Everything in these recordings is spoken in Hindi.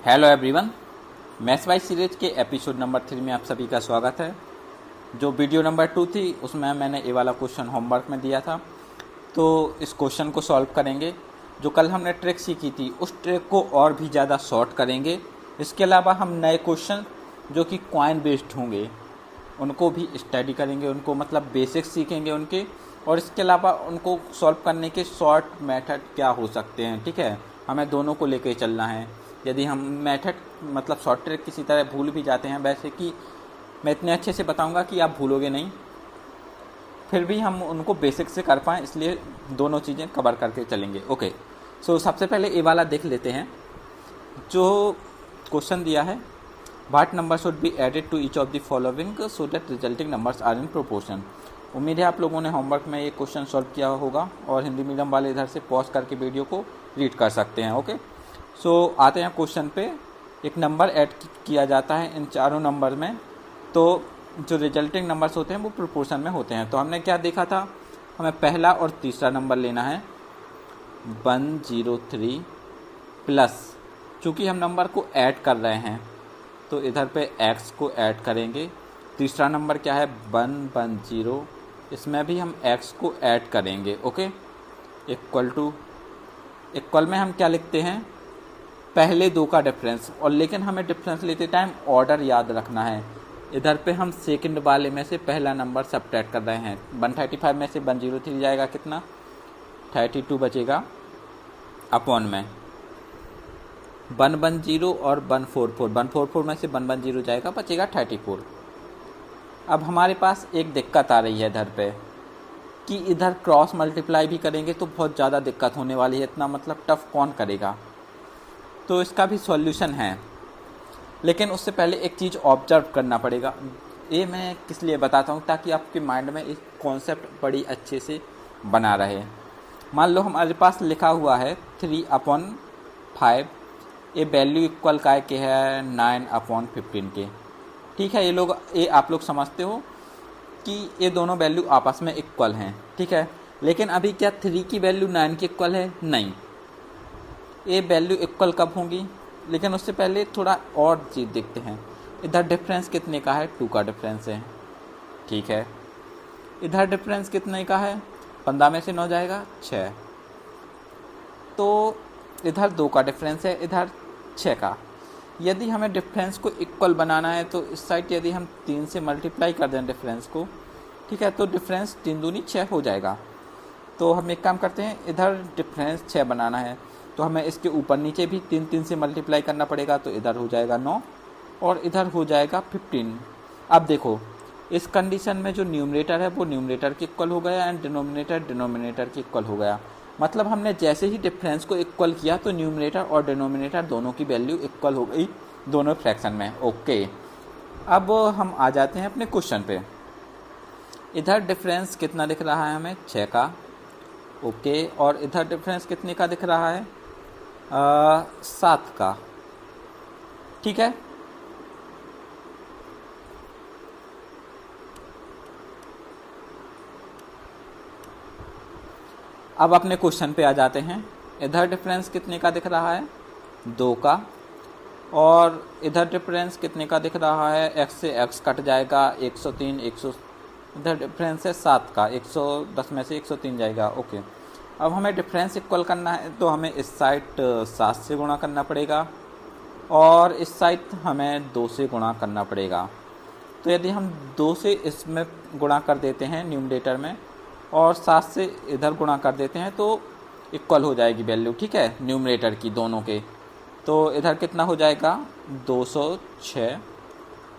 Hello everyone, maths by series के एपिसोड नंबर 3 में आप सभी का स्वागत है। जो वीडियो नंबर 2 थी उसमें मैंने ये वाला क्वेश्चन होमवर्क में दिया था, तो इस क्वेश्चन को सॉल्व करेंगे। जो कल हमने ट्रिक सीखी थी उस ट्रिक को और भी ज़्यादा शॉर्ट करेंगे। इसके अलावा हम नए क्वेश्चन जो कि कॉइन बेस्ड होंगे उनको भी स्टडी करेंगे, उनको मतलब बेसिक्स सीखेंगे उनके, और इसके अलावा उनको सॉल्व करने के शॉर्ट मेथड क्या हो सकते हैं। ठीक है, हमें दोनों को लेके चलना है। यदि हम मेथड मतलब शॉर्ट ट्रिक किसी तरह भूल भी जाते हैं, वैसे कि मैं इतने अच्छे से बताऊंगा कि आप भूलोगे नहीं, फिर भी हम उनको बेसिक से कर पाएँ, इसलिए दोनों चीज़ें कवर करके चलेंगे। ओके, सो सबसे पहले ये वाला देख लेते हैं। जो क्वेश्चन दिया है, what number should be added to each of the following so that resulting numbers are in proportion. उम्मीद है आप लोगों ने होमवर्क में ये क्वेश्चन सॉल्व किया होगा, और हिंदी मीडियम वाले इधर से पॉज करके वीडियो को रीड कर सकते हैं। ओके, सो आते हैं क्वेश्चन पे। एक नंबर ऐड किया जाता है इन चारों नंबर में, तो जो रिजल्टिंग नंबर्स होते हैं वो प्रोपोर्शन में होते हैं। तो हमने क्या देखा था, हमें पहला और तीसरा नंबर लेना है 103 प्लस, चूँकि हम नंबर को ऐड कर रहे हैं तो इधर पे x को ऐड करेंगे। तीसरा नंबर क्या है 110, इसमें भी हम x को ऐड करेंगे। ओके, इक्वल में हम क्या लिखते हैं, पहले दो का डिफरेंस, और लेकिन हमें डिफरेंस लेते टाइम ऑर्डर याद रखना है। इधर पे हम सेकंड वाले में से पहला नंबर सब्ट्रैक्ट कर रहे हैं। 135 में से 103 जाएगा कितना, 32 बचेगा, अपॉन में 110 और 144 में से 110 जाएगा, बचेगा 34। अब हमारे पास एक दिक्कत आ रही है इधर पे कि इधर क्रॉस मल्टीप्लाई भी करेंगे तो बहुत ज़्यादा दिक्कत होने वाली है। इतना मतलब टफ कौन करेगा, तो इसका भी सॉल्यूशन है, लेकिन उससे पहले एक चीज़ ऑब्जर्व करना पड़ेगा। ये मैं किस लिए बताता हूँ, ताकि आपके माइंड में एक कॉन्सेप्ट बड़ी अच्छे से बना रहे। मान लो हमारे पास लिखा हुआ है 3/5, ये वैल्यू इक्वल काय के है 9/15 के। ठीक है, ये आप लोग समझते हो कि ये दोनों वैल्यू आपस में इक्वल हैं। ठीक है, लेकिन अभी क्या 3 की वैल्यू 9 की इक्वल है? नहीं, ये वैल्यू इक्वल कब होंगी, लेकिन उससे पहले थोड़ा और चीज़ देखते हैं। इधर डिफरेंस कितने का है, 2 का डिफरेंस है। ठीक है, इधर डिफरेंस कितने का है, 15 में से 9 जाएगा 6, तो इधर 2 का डिफरेंस है, इधर 6 का। यदि हमें डिफरेंस को इक्वल बनाना है तो इस साइड यदि हम 3 से मल्टीप्लाई कर दें डिफरेंस को, ठीक है, तो डिफरेंस 3 दूनी 6 हो जाएगा। तो हम एक काम करते हैं, इधर डिफरेंस 6 बनाना है तो हमें इसके ऊपर नीचे भी 3 से मल्टीप्लाई करना पड़ेगा, तो इधर हो जाएगा 9 और इधर हो जाएगा 15। अब देखो, इस कंडीशन में जो न्यूमरेटर है वो न्यूमरेटर के इक्वल हो गया एंड डिनोमिनेटर के इक्वल हो गया। मतलब हमने जैसे ही डिफरेंस को इक्वल किया तो न्यूमरेटर और डिनोमिनेटर दोनों की वैल्यू इक्वल हो गई दोनों फ्रैक्शन में। ओके, अब हम आ जाते हैं अपने क्वेश्चन पे। इधर डिफरेंस कितना दिख रहा है हमें, 6 का। ओके, और इधर डिफरेंस कितने का दिख रहा है, 7 का। ठीक है, अब अपने क्वेश्चन पे आ जाते हैं। इधर डिफरेंस कितने का दिख रहा है, 2 का, और इधर डिफरेंस कितने का दिख रहा है, x से x कट जाएगा, 103 इधर डिफरेंस है 7 का, 110 में से 103 जाएगा। ओके, अब हमें डिफरेंस इक्वल करना है तो हमें इस साइड 7 से गुणा करना पड़ेगा और इस साइड हमें 2 से गुणा करना पड़ेगा। तो यदि हम 2 से इसमें गुणा कर देते हैं न्यूमरेटर में और 7 से इधर गुणा कर देते हैं तो इक्वल हो जाएगी वैल्यू। ठीक है, न्यूमरेटर की दोनों के, तो इधर कितना हो जाएगा 206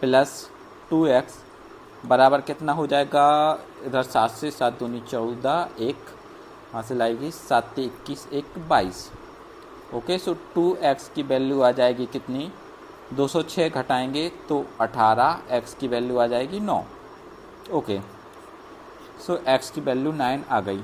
प्लस 2x बराबर कितना हो जाएगा, इधर 7 से 7 दूनी 14, 1 हासिल आएगी, 7 से 21, 1 22। ओके, सो 2x की वैल्यू आ जाएगी कितनी, 206 घटाएंगे तो 18, x की वैल्यू आ जाएगी 9। ओके, सो x की वैल्यू 9 आ गई।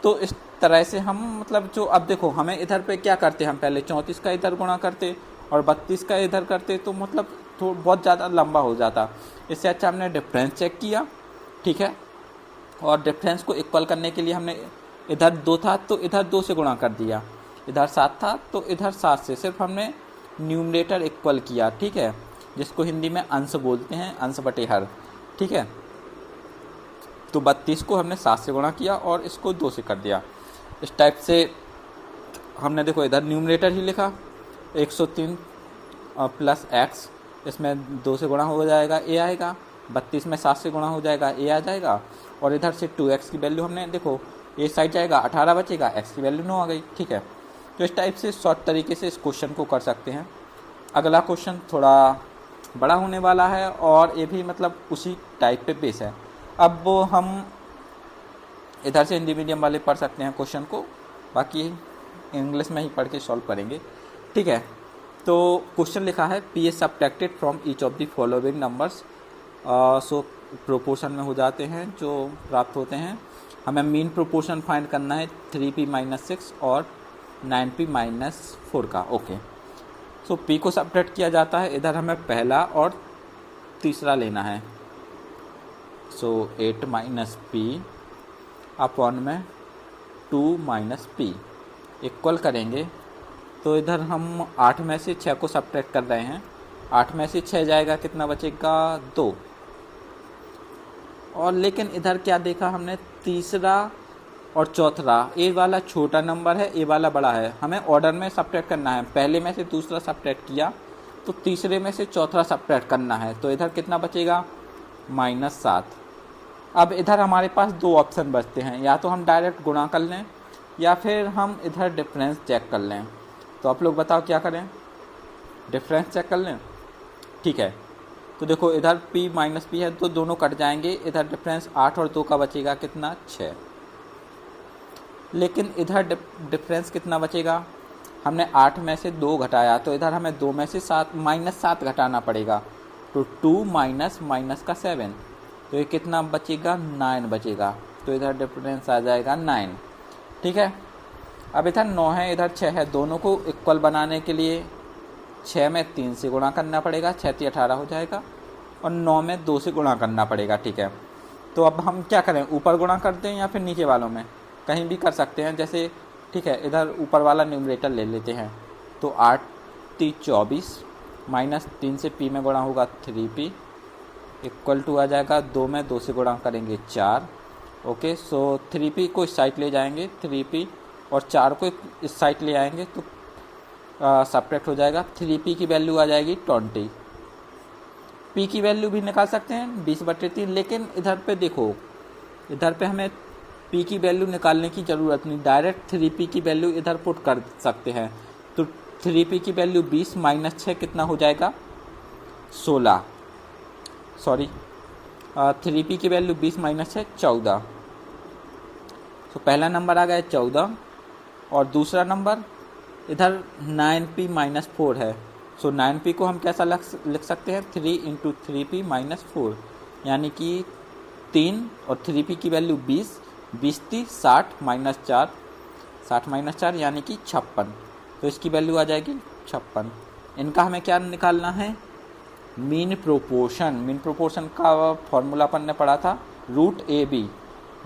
तो इस तरह से हम मतलब जो, अब देखो हमें इधर पे क्या करते, हम पहले 34 का इधर गुणा करते और 32 का इधर करते, तो मतलब बहुत ज़्यादा लंबा हो जाता। इससे अच्छा हमने डिफरेंस चेक किया। ठीक है, और डिफरेंस को इक्वल करने के लिए हमने इधर 2 था तो इधर 2 से गुणा कर दिया, इधर 7 था तो इधर 7 से, सिर्फ हमने न्यूमरेटर इक्वल किया, ठीक है, जिसको हिंदी में अंश बोलते हैं, अंश बटे हर, ठीक है। तो 32 को हमने 7 से गुणा किया और इसको 2 से कर दिया। इस टाइप से हमने देखो इधर न्यूमरेटर ही लिखा 103 प्लस एक्स, इसमें 2 से गुणा हो जाएगा ए आएगा, 32 में 7 से गुणा हो जाएगा ए आ जाएगा, और इधर से 2x की वैल्यू हमने देखो ए साइड जाएगा 18 बचेगा, एक्स की वैल्यू 9 आ गई, ठीक है। तो इस टाइप से शॉर्ट तरीके से इस क्वेश्चन को कर सकते हैं। अगला क्वेश्चन थोड़ा बड़ा होने वाला है और ये भी मतलब उसी टाइप पे बेस है। अब वो हम इधर से हिंदी मीडियम वाले पढ़ सकते हैं क्वेश्चन को, बाकी इंग्लिश में ही पढ़ के सॉल्व करेंगे, ठीक है। तो क्वेश्चन लिखा है P is subtracted from each of the following numbers, so proportion में हो जाते हैं जो प्राप्त होते हैं। हमें मीन प्रोपोर्शन फाइंड करना है 3p - 6 और 9p - 4 का, ओके। सो p को सब्ट्रैक्ट किया जाता है, इधर हमें पहला और तीसरा लेना है। सो 8 - p अपॉन में 2 - p इक्वल करेंगे। तो इधर हम 8 में से 6 को सब्ट्रैक्ट कर रहे हैं, 8 में से 6 जाएगा, कितना बचेगा 2। और लेकिन इधर क्या देखा हमने, तीसरा और चौथा, ए वाला छोटा नंबर है, ए वाला बड़ा है, हमें ऑर्डर में सब्ट्रैक्ट करना है। पहले में से दूसरा सब्ट्रैक्ट किया तो तीसरे में से चौथा सब्ट्रैक्ट करना है, तो इधर कितना बचेगा -7। अब इधर हमारे पास 2 ऑप्शन बचते हैं, या तो हम डायरेक्ट गुणा कर लें या फिर हम इधर डिफरेंस चेक कर लें। तो आप लोग बताओ क्या करें, डिफरेंस चेक कर लें, ठीक है। तो देखो इधर p - p है तो दोनों कट जाएंगे, इधर डिफरेंस 8 और 2 का बचेगा कितना 6। लेकिन इधर डिफरेंस कितना बचेगा, हमने 8 में से 2 घटाया तो इधर हमें 2 में से -7 घटाना पड़ेगा, तो 2 माइनस का 7, तो ये कितना बचेगा 9 बचेगा, तो इधर डिफरेंस आ जाएगा 9, ठीक है। अब इधर 9 है, इधर 6 है, दोनों को इक्वल बनाने के लिए 6 में 3 से गुणा करना पड़ेगा, 6 × 18 हो जाएगा, और 9 में 2 से गुणा करना पड़ेगा, ठीक है। तो अब हम क्या करें, ऊपर गुणा करते हैं या फिर नीचे वालों में, कहीं भी कर सकते हैं जैसे, ठीक है। इधर ऊपर वाला न्यूमरेटर ले लेते हैं, तो 8 × 3 = 24 -3 से p में गुणा होगा 3p इक्वल टू आ जाएगा 2 में 2 से गुणा करेंगे 4, ओके। सो 3p को इस साइड ले जाएंगे 3p, और 4 को इस साइड ले आएंगे तो सब्ट्रैक्ट हो जाएगा, 3p की वैल्यू आ जाएगी 20। p की वैल्यू भी निकाल सकते हैं 20/3, लेकिन इधर पे देखो, इधर पे हमें p की वैल्यू निकालने की ज़रूरत नहीं, डायरेक्ट 3p की वैल्यू इधर पुट कर सकते हैं। तो 3p की वैल्यू 20 - 6 कितना हो जाएगा 16, सॉरी 3p की वैल्यू 20 - 6 14। तो पहला नंबर आ गया 14, और दूसरा नंबर इधर 9p - 4 है। सो 9p को हम कैसा लिख सकते हैं, 3 × 3p - 4, यानी कि 3 और 3p की वैल्यू 20, 20 × 60 - 4, 60 - 4 यानी कि 56, तो इसकी वैल्यू आ जाएगी 56। इनका हमें क्या निकालना है, मीन प्रोपोर्शन। मीन प्रोपोर्शन का फॉर्मूला अपन ने पढ़ा था √AB,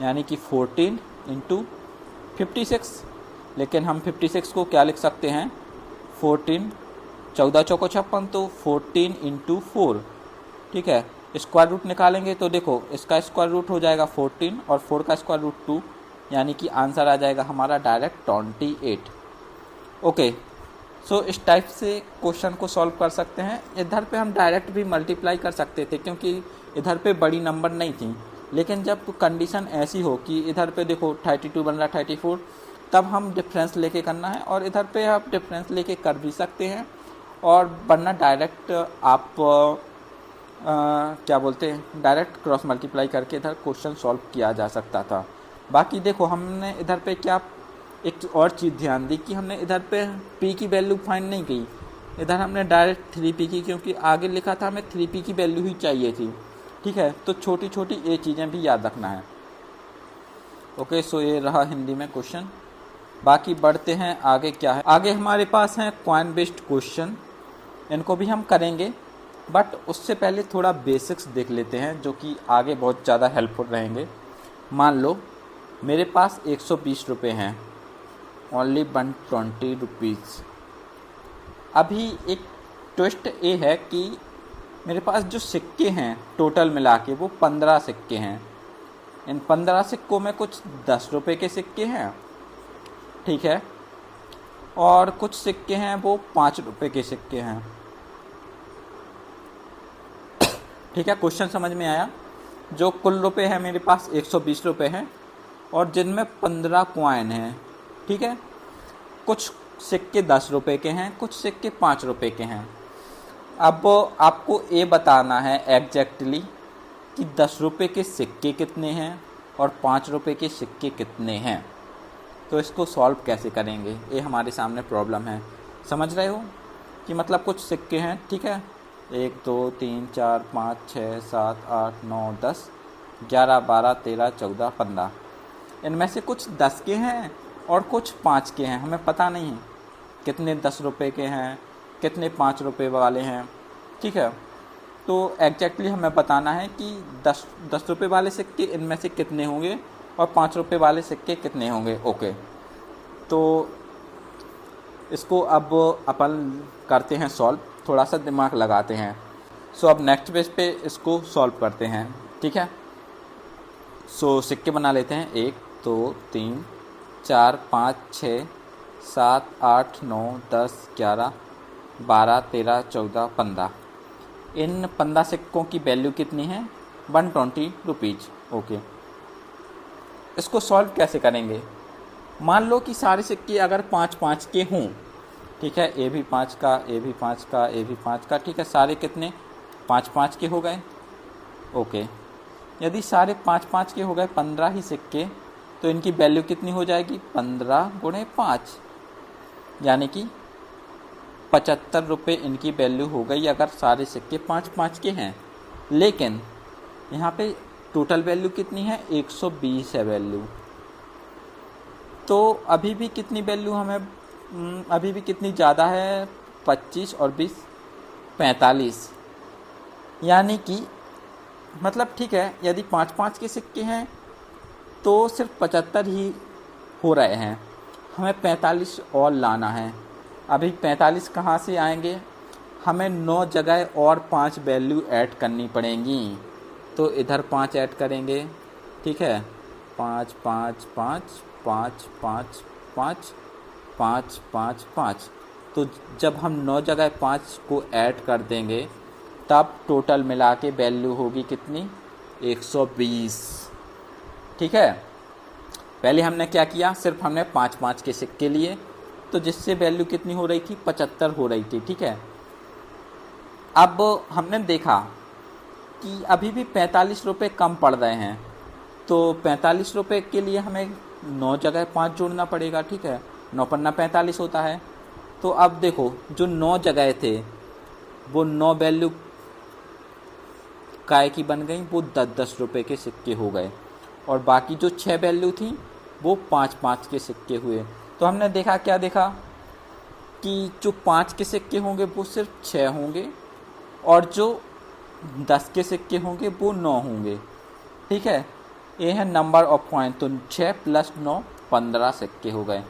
यानी कि 14 × 56, लेकिन हम 56 को क्या लिख सकते हैं 14, 14 चौको 56, तो 14 × 4, ठीक है। स्क्वायर रूट निकालेंगे तो देखो इसका स्क्वायर रूट हो जाएगा 14 और 4 का स्क्वायर रूट 2, यानी कि आंसर आ जाएगा हमारा डायरेक्ट 28, ओके। सो इस टाइप से क्वेश्चन को सॉल्व कर सकते हैं। इधर पे हम डायरेक्ट भी मल्टीप्लाई कर सकते थे क्योंकि इधर पे बड़ी नंबर नहीं थी, लेकिन जब कंडीशन ऐसी हो कि इधर पे देखो 32 बन रहा 34, तब हम डिफरेंस लेके करना है, और इधर पे आप डिफरेंस लेके कर भी सकते हैं, और वरना डायरेक्ट आप क्या बोलते हैं, डायरेक्ट क्रॉस मल्टीप्लाई करके इधर क्वेश्चन सॉल्व किया जा सकता था। बाकी देखो हमने इधर पे क्या एक और चीज़ ध्यान दी कि हमने इधर पे p की वैल्यू फाइंड नहीं की, इधर हमने डायरेक्ट 3p की, क्योंकि आगे लिखा था हमें 3p की वैल्यू ही चाहिए थी, ठीक है। तो छोटी छोटी ये चीज़ें भी याद रखना है, ओके। सो ये रहा हिंदी में क्वेश्चन। बाकी बढ़ते हैं आगे, क्या है आगे हमारे पास हैं कॉइन बेस्ड क्वेश्चन, इनको भी हम करेंगे, बट उससे पहले थोड़ा बेसिक्स देख लेते हैं जो कि आगे बहुत ज़्यादा हेल्पफुल रहेंगे। मान लो मेरे पास 120 रुपये हैं, ओनली 120 रुपीज़, अभी एक ट्विस्ट ये है कि मेरे पास जो सिक्के हैं टोटल मिला के वो 15 सिक्के हैं। इन 15 सिक्कों में कुछ 10 रुपये के सिक्के हैं, ठीक है, और कुछ सिक्के हैं वो 5 रुपये के सिक्के हैं। ठीक है, क्वेश्चन समझ में आया। जो कुल रुपए हैं मेरे पास 120 रुपये हैं और जिनमें 15 कॉइन हैं, ठीक है। कुछ सिक्के 10 रुपये के हैं, कुछ सिक्के 5 रुपये के हैं। अब आपको ये बताना है एग्जैक्टली कि 10 रुपये के सिक्के कितने हैं और 5 रुपये के सिक्के कितने हैं। तो इसको सॉल्व कैसे करेंगे, ये हमारे सामने प्रॉब्लम है। समझ रहे हो कि मतलब कुछ सिक्के हैं, ठीक है, 1 2 3 4 5 6 7 8 9 10 11 12 13 14 15। इनमें से कुछ 10 के हैं और कुछ 5 के हैं। हमें पता नहीं है कितने 10 रुपये के हैं, कितने 5 रुपये वाले हैं, ठीक है। तो एग्जैक्टली हमें बताना है कि 10 रुपये वाले सिक्के इनमें से कितने होंगे और 5 रुपये वाले सिक्के कितने होंगे। ओके, तो इसको अब अपन करते हैं सॉल्व, थोड़ा सा दिमाग लगाते हैं। सो अब नेक्स्ट पेज पे इसको सॉल्व करते हैं, ठीक है। सो सिक्के बना लेते हैं, 1 2 3 4 5 6 7 8 9 10 11 12 13 14 15। इन 15 सिक्कों की वैल्यू कितनी है, 120 रुपीज़। ओके, इसको सॉल्व कैसे करेंगे। मान लो कि सारे सिक्के अगर 5-5 के हों, ठीक है, ए भी 5 का, ए भी 5 का, ए भी 5 का, ठीक है, सारे कितने 5-5 के हो गए। ओके, यदि सारे 5-5 के हो गए 15 ही सिक्के, तो इनकी वैल्यू कितनी हो जाएगी, 15 × 5, यानी कि 75 रुपये इनकी वैल्यू हो गई अगर सारे सिक्के 5-5 के हैं। लेकिन यहाँ पे टोटल वैल्यू कितनी है, 120 है वैल्यू। तो अभी भी कितनी वैल्यू हमें, अभी भी कितनी ज़्यादा है, 25 और 20 45, यानी कि मतलब ठीक है, यदि 5-5 के सिक्के हैं तो सिर्फ 75 ही हो रहे हैं, हमें 45 और लाना है। अभी 45 कहाँ से आएंगे, हमें 9 जगह और 5 वैल्यू ऐड करनी पड़ेंगी। तो इधर 5 ऐड करेंगे, ठीक है, 5 5 5 5 5 5 5 5 5। तो जब हम 9 जगह 5 को ऐड कर देंगे तब टोटल मिला के वैल्यू होगी कितनी, 120, ठीक है। पहले हमने क्या किया, सिर्फ हमने 5-5 के सिक्के लिए, तो जिससे वैल्यू कितनी हो रही थी, 75 हो रही थी, ठीक है। अब हमने देखा कि अभी भी 45 रुपये कम पड़ रहे हैं, तो 45 रुपये के लिए हमें 9 जगह 5 जोड़ना पड़ेगा, ठीक है, 9 पन्ना 45 होता है। तो अब देखो, जो 9 जगह थे वो 9 वैल्यू काय की बन गई, वो 10-10 रुपये के सिक्के हो गए, और बाकी जो 6 वैल्यू थी वो 5-5 के सिक्के हुए। तो हमने देखा, क्या देखा कि जो 5 के सिक्के होंगे वो सिर्फ 6 होंगे और जो 10 के सिक्के होंगे वो 9 होंगे, ठीक है। ये है नंबर ऑफ कॉइन, तो 6 + 9 15 सिक्के हो गए।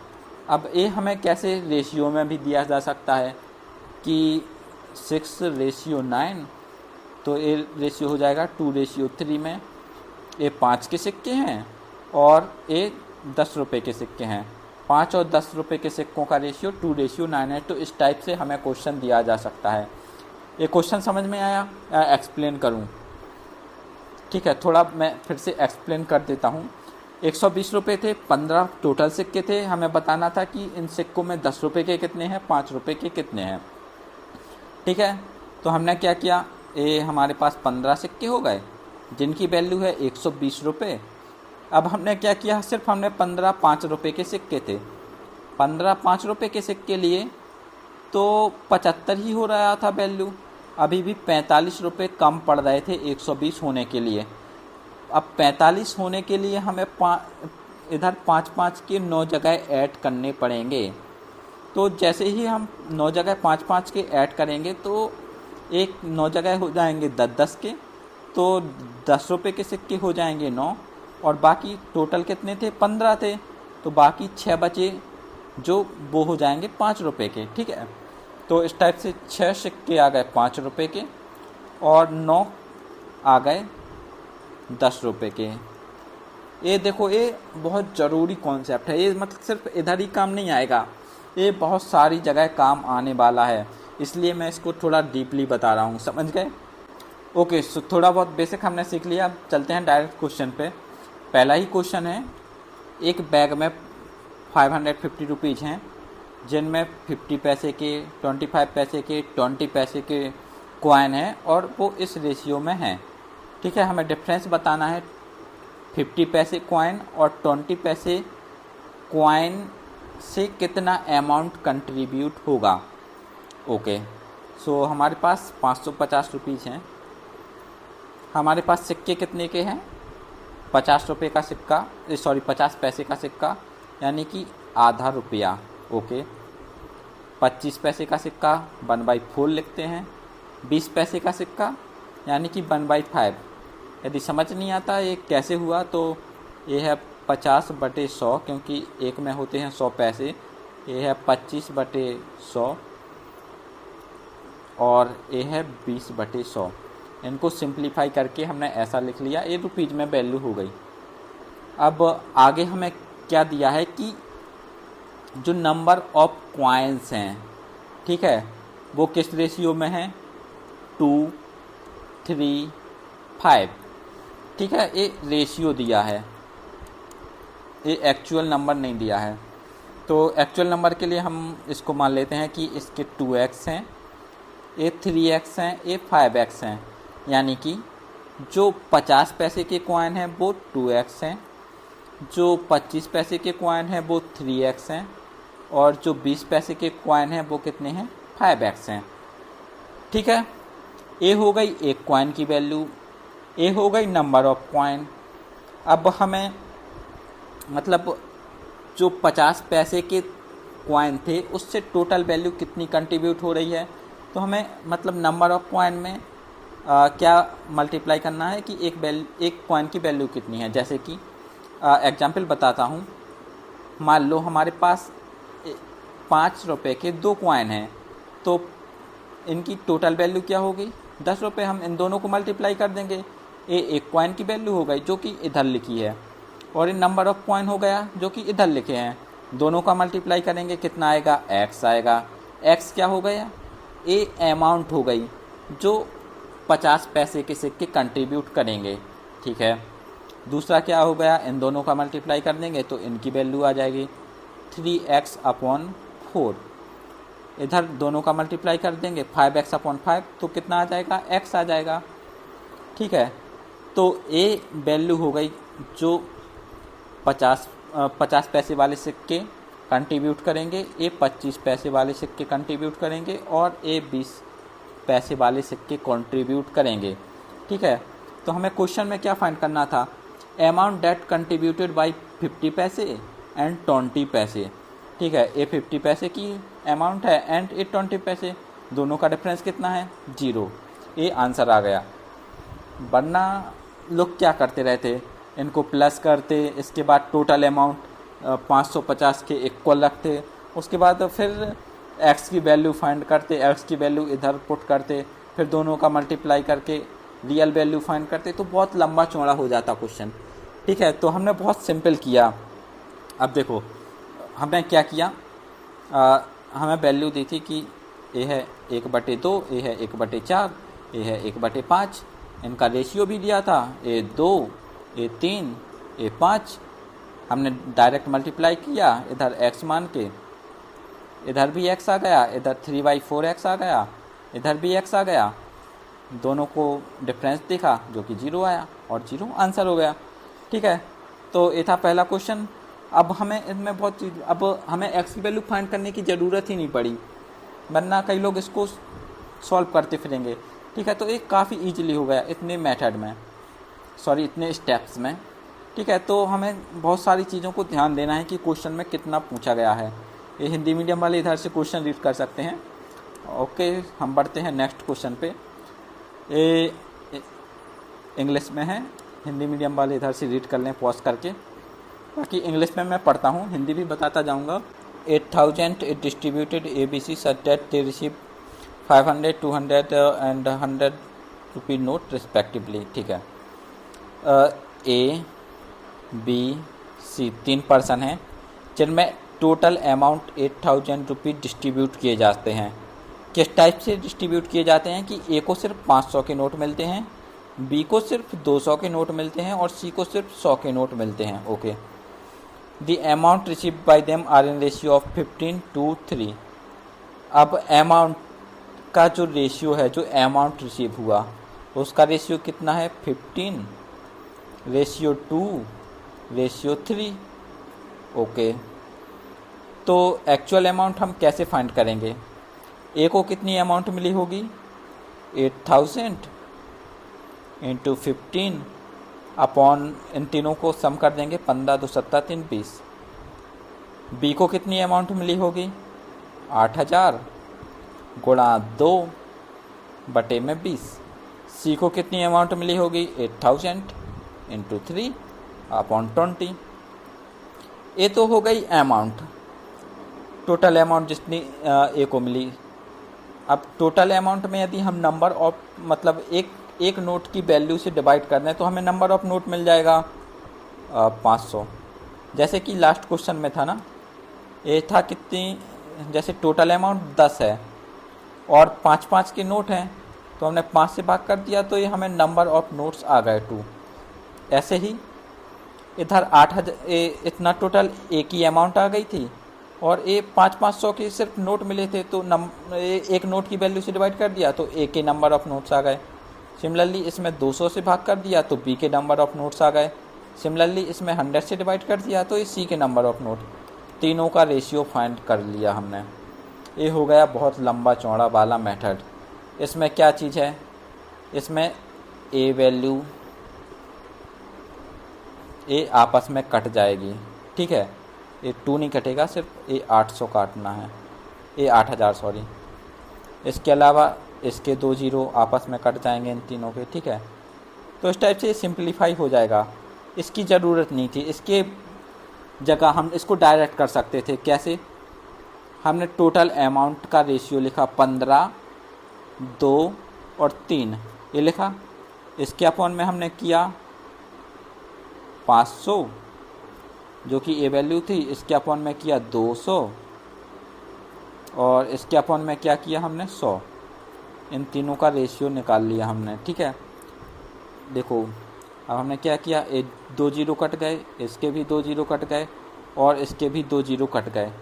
अब ये हमें कैसे रेशियो में भी दिया जा सकता है कि 6:9, तो ये रेशियो हो जाएगा 2:3 में। ये 5 के सिक्के हैं और ये 10 रुपये के सिक्के हैं। 5 और 10 रुपये के सिक्कों का रेशियो 2:9 है। तो इस टाइप से हमें क्वेश्चन दिया जा सकता है। ये क्वेश्चन समझ में आया या एक्सप्लेन करूं? ठीक है, थोड़ा मैं फिर से एक्सप्लेन कर देता हूं। 120 रुपये थे, 15 टोटल सिक्के थे। हमें बताना था कि इन सिक्कों में 10 रुपये के कितने हैं, 5 रुपये के कितने हैं, ठीक है। तो हमने क्या किया, ये हमारे पास 15 सिक्के हो गए जिनकी वैल्यू है 120 रुपये। अब हमने क्या किया, सिर्फ हमने 15 5 रुपये के सिक्के थे, 15 5 रुपये के सिक्के लिए तो 75 ही हो रहा था वैल्यू। अभी भी 45 रुपये कम पड़ रहे थे 120 होने के लिए। अब 45 होने के लिए हमें इधर 5-5 के 9 जगह ऐड करने पड़ेंगे। तो जैसे ही हम 9 जगह 5-5 के ऐड करेंगे तो एक 9 जगह हो जाएंगे 10-10 के, तो 10 रुपये के सिक्के हो जाएंगे 9, और बाकी टोटल कितने थे, 15 थे, तो बाकी 6 बचे जो वो हो जाएंगे 5 रुपये के, ठीक है। तो इस टाइप से 6 सिक्के आ गए 5 रुपये के और 9 आ गए 10 रुपये के। ये देखो, ये बहुत ज़रूरी कॉन्सेप्ट है, ये मतलब सिर्फ इधर ही काम नहीं आएगा, ये बहुत सारी जगह काम आने वाला है, इसलिए मैं इसको थोड़ा डीपली बता रहा हूँ, समझ गए। ओके, सो थोड़ा बहुत बेसिक हमने सीख लिया। अब चलते हैं डायरेक्ट क्वेश्चन पे। पहला ही क्वेश्चन है, एक बैग में 550 रुपीज़ हैं, जिनमें 50 पैसे के, 25 पैसे के, 20 पैसे के कॉइन हैं और वो इस रेशियो में हैं। ठीक है, हमें डिफरेंस बताना है 50 पैसे कॉइन और 20 पैसे कॉइन से कितना अमाउंट कंट्रीब्यूट होगा। ओके, सो हमारे पास 550 रुपीज़ हैं। हमारे पास सिक्के कितने के हैं? 50 रुपये का सिक्का, सॉरी 50 पैसे का सिक्का, यानी कि आधा रुपया। ओके, 25 पैसे का सिक्का 1/4 लिखते हैं। 20 पैसे का सिक्का यानी कि 1/5। यदि समझ नहीं आता ये कैसे हुआ तो ये है 50/100, क्योंकि एक में होते हैं 100 पैसे। ये है 25/100 और ये है 20/100। इनको सिंप्लीफाई करके हमने ऐसा लिख लिया, ये रुपीज़ में वैल्यू हो गई। अब आगे हमें क्या दिया है कि जो नंबर ऑफ कॉइन्स हैं, ठीक है, वो किस रेशियो में है? 2, 3, 5। ठीक है, ये रेशियो दिया है, ये एक्चुअल नंबर नहीं दिया है। तो एक्चुअल नंबर के लिए हम इसको मान लेते हैं कि इसके 2x हैं, ये 3x हैं, ये 5x हैं, यानी कि जो 50 पैसे के कॉइन हैं वो 2x हैं, जो 25 पैसे के कॉइन हैं वो 3x हैं और जो 20 पैसे के कॉइन हैं वो कितने हैं? 5x हैं। ठीक है, ये हो गई एक कॉइन की वैल्यू, ये हो गई नंबर ऑफ कॉइन। अब हमें मतलब जो 50 पैसे के कॉइन थे उससे टोटल वैल्यू कितनी कंट्रीब्यूट हो रही है, तो हमें मतलब नंबर ऑफ कॉइन में क्या मल्टीप्लाई करना है कि एक कॉइन की वैल्यू कितनी है। जैसे कि एग्जांपल बताता हूँ, मान लो हमारे पास 5 रुपये के 2 कॉइन हैं, तो इनकी टोटल वैल्यू क्या होगी? 10 रुपये। हम इन दोनों को मल्टीप्लाई कर देंगे, ये एक कॉइन की वैल्यू हो गई जो कि इधर लिखी है, और इन नंबर ऑफ कॉइन हो गया जो कि इधर लिखे हैं। दोनों का मल्टीप्लाई करेंगे, कितना आएगा? x आएगा। x क्या हो गया? ये अमाउंट हो गई जो 50 पैसे के सिक्के कंट्रीब्यूट करेंगे। ठीक है, दूसरा क्या हो गया? इन दोनों का मल्टीप्लाई कर देंगे तो इनकी वैल्यू आ जाएगी 3x/4। इधर दोनों का मल्टीप्लाई कर देंगे 5x/5, तो कितना आ जाएगा? x आ जाएगा। ठीक है, तो ये वैल्यू हो गई जो 50 पैसे वाले सिक्के कंट्रीब्यूट करेंगे, ये 25 पैसे वाले सिक्के कंट्रीब्यूट करेंगे और ये 20 पैसे वाले सिक्के कंट्रीब्यूट करेंगे। ठीक है, तो हमें क्वेश्चन में क्या फाइंड करना था? अमाउंट डेट कंट्रीब्यूटेड बाय 50 पैसे एंड 20 पैसे। ठीक है, ये 50 पैसे की अमाउंट है एंड ये 20 पैसे, दोनों का डिफरेंस कितना है? 0। ये आंसर आ गया। वरना लोग क्या करते रहते, इनको प्लस करते, इसके बाद टोटल अमाउंट 550 के इक्वल रखते, उसके बाद फिर x की वैल्यू फाइंड करते, x की वैल्यू इधर पुट करते, फिर दोनों का मल्टीप्लाई करके रियल वैल्यू फाइंड करते, तो बहुत लंबा चौड़ा हो जाता क्वेश्चन। ठीक है, तो हमने बहुत सिंपल किया। अब देखो हमने क्या किया, हमें वैल्यू दी थी कि ये है 1/2, ये है 1/4, ये है 1/5, इनका रेशियो भी दिया था, ये 2, ये 3, ये 5। हमने डायरेक्ट मल्टीप्लाई किया, इधर x मान के, इधर भी x आ गया, इधर 3/4x आ गया, इधर भी x आ गया, दोनों को डिफरेंस देखा जो कि 0 आया और 0 आंसर हो गया। ठीक है, तो ये था पहला क्वेश्चन। अब हमें इसमें बहुत चीज़, अब हमें x की वैल्यू फाइंड करने की ज़रूरत ही नहीं पड़ी, वरना कई लोग इसको सॉल्व करते फिरेंगे। ठीक है, तो ये काफ़ी ईजिली हो गया इतने मेथड में, सॉरी इतने स्टेप्स में। ठीक है, तो हमें बहुत सारी चीज़ों को ध्यान देना है कि क्वेश्चन में कितना पूछा गया है। ये हिंदी मीडियम वाले इधर से क्वेश्चन रीड कर सकते हैं। ओके, हम बढ़ते हैं नेक्स्ट क्वेश्चन पे। ये इंग्लिश में है, हिंदी मीडियम वाले इधर से रीड कर लें पॉज करके, बाकी इंग्लिश में मैं पढ़ता हूँ, हिंदी भी बताता जाऊँगा। 8,000 is distributed ABC such that they receive 500, 200 and 100 rupee note respectively. ठीक है, ए बी सी 3 पर्सन हैं जिनमें टोटल अमाउंट 8,000 रुपी डिस्ट्रीब्यूट किए जाते हैं। किस टाइप से डिस्ट्रीब्यूट किए जाते हैं कि ए को सिर्फ 500 के नोट मिलते हैं, बी को सिर्फ 200 के नोट मिलते हैं और सी को सिर्फ 100 के नोट मिलते हैं। Okay, the amount received by them are in ratio of 15:3। अब अमाउंट का जो रेशियो है, जो अमाउंट रिसीव हुआ उसका रेशियो कितना है, 15:2:3। ओके, तो एक्चुअल अमाउंट हम कैसे फाइंड करेंगे? ए को कितनी अमाउंट मिली होगी, 8,000 इंटू 15 अपॉन, इन तीनों को सम कर देंगे, 15 2 7 3 20। बी को कितनी अमाउंट मिली होगी, 8,000 गुणा 2 बटे में 20। सी को कितनी अमाउंट मिली होगी, 8,000 इंटू 3 अपॉन 20। ये तो हो गई अमाउंट, टोटल अमाउंट जितनी ए को मिली। अब टोटल अमाउंट में यदि हम नंबर ऑफ, मतलब एक नोट की वैल्यू से डिवाइड कर दें तो हमें नंबर ऑफ नोट मिल जाएगा 500। जैसे कि लास्ट क्वेश्चन में था ना, ये था कितनी, जैसे टोटल अमाउंट 10 है और 5-5 के नोट हैं तो हमने 5 से भाग कर दिया तो ये हमें नंबर ऑफ नोट्स आ गए 2। ऐसे ही इधर 8,000 इतना टोटल ए की अमाउंट आ गई थी और ए 500 के सिर्फ नोट मिले थे तो एक नोट की वैल्यू से डिवाइड कर दिया तो ए के नंबर ऑफ नोट्स आ गए। सिमिलरली इसमें 200 से भाग कर दिया तो बी के नंबर ऑफ नोट्स आ गए। सिमिलरली इसमें 100 से डिवाइड कर दिया तो ये सी के नंबर ऑफ नोट। तीनों का रेशियो फाइंड कर लिया हमने। ये हो गया बहुत लंबा चौड़ा वाला मेथड। इसमें क्या चीज़ है, इसमें ए वैल्यू ए आपस में कट जाएगी। ठीक है, ये 2 नहीं कटेगा, सिर्फ ये 800 काटना है, ये 8,000 सॉरी। इसके अलावा इसके 2 जीरो आपस में कट जाएंगे इन तीनों के। ठीक है, तो इस टाइप से सिंप्लीफाई हो जाएगा। इसकी ज़रूरत नहीं थी, इसके जगह हम इसको डायरेक्ट कर सकते थे। कैसे? हमने टोटल अमाउंट का रेशियो लिखा 15, 2 और 3 ये लिखा। इसके अपॉन में हमने किया 500 जो कि ए वैल्यू थी, इसके अपॉन में किया 200 और इसके अपॉन में क्या किया हमने 100। इन तीनों का रेशियो निकाल लिया हमने। ठीक है, देखो अब हमने क्या किया, 2 जीरो कट गए, इसके भी 2 जीरो कट गए और इसके भी 2 जीरो कट गए।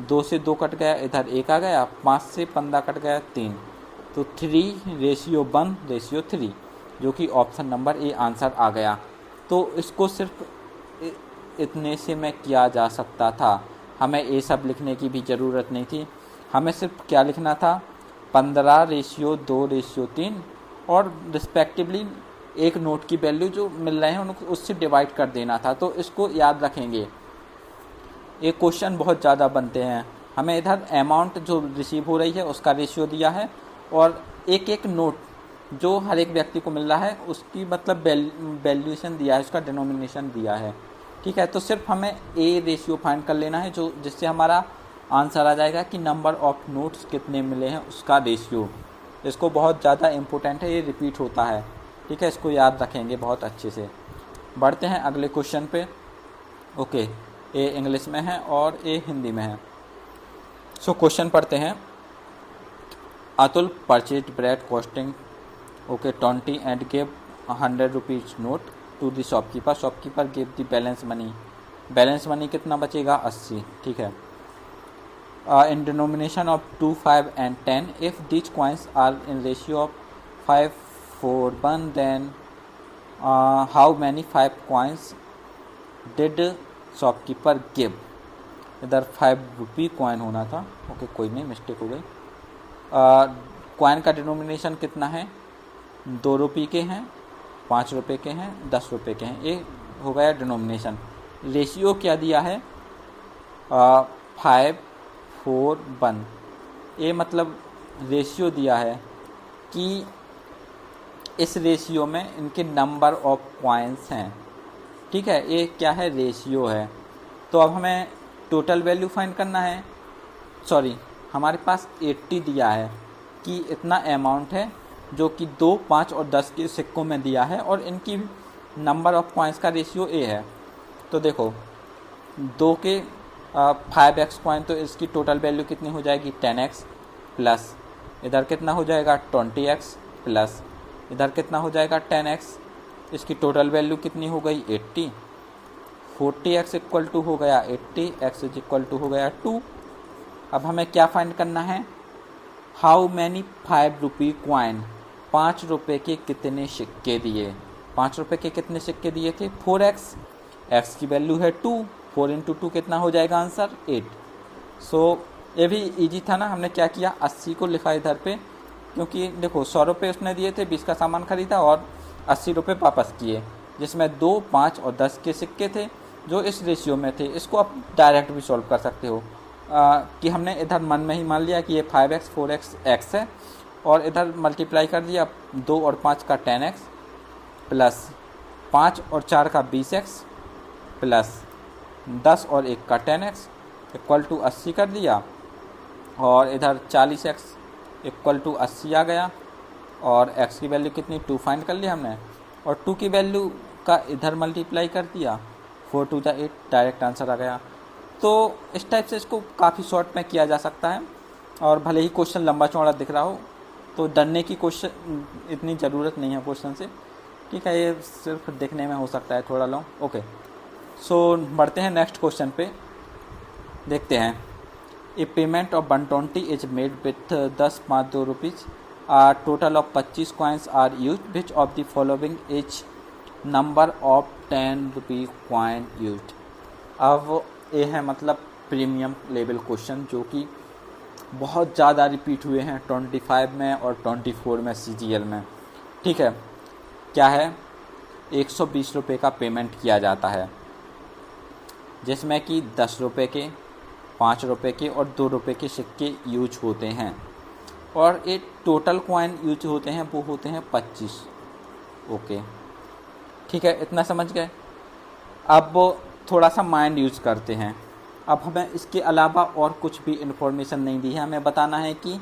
2 से 2 कट गया, इधर 1 आ गया, 5 से 15 कट गया 3, तो 3:1:3 जो कि ऑप्शन नंबर ए आंसर आ गया। तो इसको सिर्फ इतने से में किया जा सकता था, हमें ये सब लिखने की भी ज़रूरत नहीं थी। हमें सिर्फ क्या लिखना था, 15:2:3 और रिस्पेक्टिवली एक नोट की वैल्यू जो मिल रहे हैं उनको उससे डिवाइड कर देना था। तो इसको याद रखेंगे, ये क्वेश्चन बहुत ज़्यादा बनते हैं। हमें इधर अमाउंट जो रिसीव हो रही है उसका रेशियो दिया है और एक एक नोट जो हर एक व्यक्ति को मिल रहा है उसकी मतलब वैल्यूएशन दिया है, उसका डिनोमिनेशन दिया है। ठीक है, तो सिर्फ हमें ए रेशियो फाइंड कर लेना है जो जिससे हमारा आंसर आ जाएगा कि नंबर ऑफ नोट्स कितने मिले हैं उसका रेशियो। इसको बहुत ज़्यादा इम्पोर्टेंट है, ये रिपीट होता है। ठीक है, इसको याद रखेंगे बहुत अच्छे से। बढ़ते हैं अगले क्वेश्चन पे। ओके, ये इंग्लिश में है और ये हिंदी में है। सो क्वेश्चन पढ़ते हैं। Atul purchase bread costing 20 and give 100 rupees note to the shopkeeper. Shopkeeper give the balance money. Balance money कितना बचेगा, 80। ठीक है, in denomination of 2, 5 and 10 if these coins are in ratio of 5:1 then how many 5 coins did shopkeeper give। इधर 5 रुपी कॉइन होना था। ओके, कोई नहीं, मिस्टेक हो गई। कॉइन का डिनोमिनेशन कितना है, 2 रुपये के हैं, 5 रुपये के हैं, 10 रुपये के हैं। ये हो गया डिनोमिनेशन। रेशियो क्या दिया है, 5:1। ये मतलब रेशियो दिया है कि इस रेशियो में इनके नंबर ऑफ कॉइन्स हैं। ठीक है, ये क्या है, रेशियो है। तो अब हमें टोटल वैल्यू फाइंड करना है। सॉरी, हमारे पास 80 दिया है कि इतना अमाउंट है जो कि 2, 5 और 10 के सिक्कों में दिया है और इनकी नंबर ऑफ कॉइन्स का रेशियो ए है। तो देखो 2 के 5x कॉइन, तो इसकी टोटल वैल्यू कितनी हो जाएगी 10x प्लस इधर कितना हो जाएगा 20x प्लस इधर कितना हो जाएगा 10x। इसकी टोटल वैल्यू कितनी हो गई 80। 40x इक्वल टू हो गया 80, x इज इक्वल टू हो गया 2। अब हमें क्या फाइंड करना है, हाउ मैनी 5 रुपी क्वाइन, 5 रुपये के कितने सिक्के दिए। 5 रुपये के कितने सिक्के दिए थे 4x, x की वैल्यू है 2, 4 इंटू 2 कितना हो जाएगा आंसर 8। सो ये भी इजी था ना। हमने क्या किया 80 को लिखा इधर पे, क्योंकि देखो 100 रुपये उसने दिए थे, 20 का सामान खरीदा और 80 रुपये वापस किए, जिसमें 2, 5 और 10 के सिक्के थे जो इस रेशियो में थे। इसको आप डायरेक्ट भी सॉल्व कर सकते हो कि हमने इधर मन में ही मान लिया कि ये 5x 4x x है और इधर मल्टीप्लाई कर दिया 2 और 5 का 10x प्लस 5 और 4 का 20x प्लस 10 और 1 का 10x इक्वल टू 80 कर दिया और इधर 40x इक्वल टू 80 आ गया और x की वैल्यू कितनी 2 फाइंड कर लिया हमने और 2 की वैल्यू का इधर मल्टीप्लाई कर दिया 4 टू द 8, डायरेक्ट आंसर आ गया। तो इस टाइप से इसको काफ़ी शॉर्ट में किया जा सकता है और भले ही क्वेश्चन लंबा चौड़ा दिख रहा हो तो डरने की क्वेश्चन इतनी ज़रूरत नहीं है क्वेश्चन से, ठीक है, ये सिर्फ देखने में हो सकता है थोड़ा लॉन्ग। ओके, सो बढ़ते हैं नेक्स्ट क्वेश्चन पे, देखते हैं। A payment of 120 is made with 10 5 2 rupees, total of 25 coins are use, which of the following is number of 10 rupee coin use. अब ये है मतलब प्रीमियम लेवल क्वेश्चन जो कि बहुत ज़्यादा रिपीट हुए हैं 25 में और 24 में CGL में, ठीक है। क्या है 120 रुपये का पेमेंट किया जाता है जिसमें कि 10 रुपये के, 5 रुपये के और 2 रुपये के सिक्के यूज होते हैं और ये टोटल कॉइन यूज होते हैं वो होते हैं 25। ओके, ठीक है, इतना समझ गए। अब थोड़ा सा माइंड यूज करते हैं। अब हमें इसके अलावा और कुछ भी इन्फॉर्मेशन नहीं दी है, हमें बताना है कि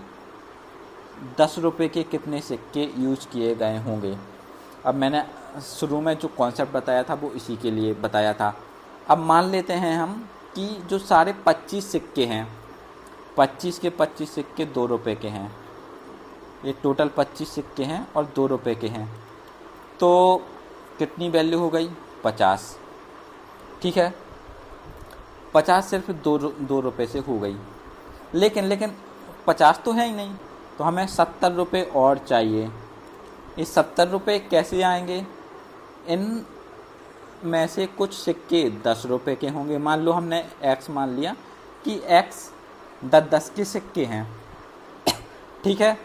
10 रुपये के कितने सिक्के यूज किए गए होंगे। अब मैंने शुरू में जो कॉन्सेप्ट बताया था वो इसी के लिए बताया था। अब मान लेते हैं हम कि जो सारे 25 सिक्के हैं, 25 के 25 सिक्के 2 रुपये के हैं, ये टोटल 25 सिक्के हैं और 2 रुपये के हैं, तो कितनी वैल्यू हो गई 50, ठीक है। 50 सिर्फ 2 रुपये से हो गई, लेकिन 50 तो है ही नहीं, तो हमें 70 रुपये और चाहिए। ये 70 रुपये कैसे आएंगे, इन में से कुछ सिक्के 10 रुपये के होंगे। मान लो हमने x मान लिया कि x 10 के सिक्के हैं, ठीक है,